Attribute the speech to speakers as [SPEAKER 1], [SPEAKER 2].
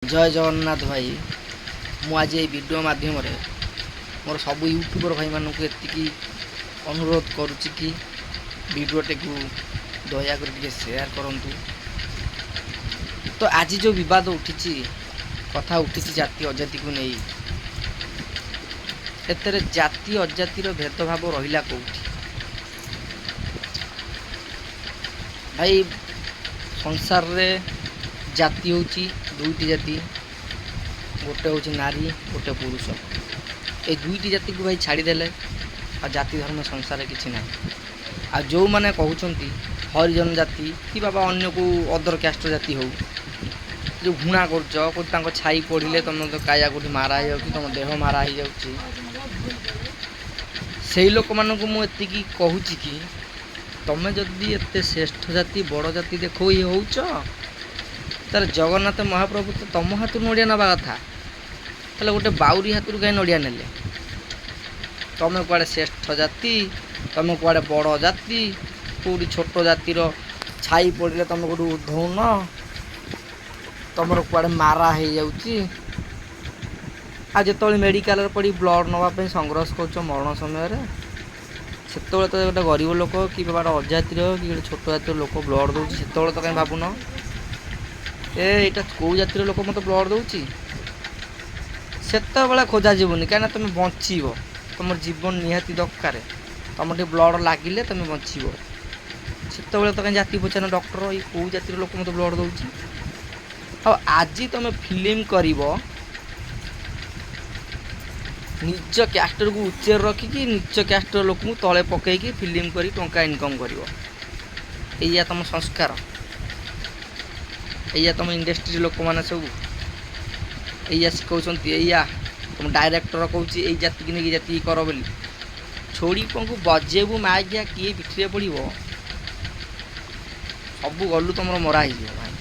[SPEAKER 1] जय जगन्नाथ भाई मु आज ये वीडियो माध्यम मोर सब यूट्यूबर भाई मानक एति अनुरोध करुच्ची कि वीडियोटे को दयाकर शेयर करंतु। तो आज जो विवाद उठी कथा उठी जाति अजाति को नहीं एतरे जाति अजातिर भेदभाव रहिला कौटी भाई। संसार रे जाति होची दुईटी जाति, गोटे हूँ नारी गोटे पुरुष। ये दुईटी जाति को भाई छाड़देले आ जाति धर्म संसार किसी ना। आ जो मैंने कहते हरिजन जाति कि बाबा अन्य को अदर कास्ट जाति हो जो घृणा कर छाई पड़े तुम तो काया कौटी मारा हो तुम देह मारा हो जाऊँगी से लोक मानक मुझे कहूँ कि तुम जदि एत श्रेष्ठ जाति बड़ जाति देख ये होच तार जगन्नाथ महाप्रभु तो तुम हाथ नड़िया नवा कथा ताले गोटे बाउरी हाथ कहीं नड़िया नेले तुम कड़े श्रेष्ठ जाति तुम कड़े बड़ जाति कौटी छोट जातिर छाई पड़े तुम कौट उधौन तुम कड़े मारा हो जाऊँगी। आज जो मेडिकल पड़ी ब्लड नापी संघर्ष कर मरण समय से तो गोटे गरीब लोक कि बाबा अजातिर कि गोटे छोट जातिर लोक ब्लड दूसरी से तो कहीं भावुन यहाँ कौ जातिर लोक मत ब्लड दूसरी से खोजा जीवन कहीं तुम बचब तुम जीवन निहाती दरकार तुम ब्लड लगिले तुम बचब से तो कहीं जाति पचार डॉक्टर ये कौ जातिर लोक मत ब्लड दूसरी। आज तुम फिल्म कर निज कैरेक्टर को उच्चर रखिकी निज कैरेक्टर लोक तले पकईकी फिल्म करी टंका इनकम कर या तुम संस्कार या तुम इंडस्ट्री लोक मैंने सब या शिखौंट या तुम डायरेक्टर कौच यही जाति नहीं जाति कर बोली छोड़ी को बजेबू मागिया किए पिठिरे पड़ो सब गलु तुम मरा हो भाई।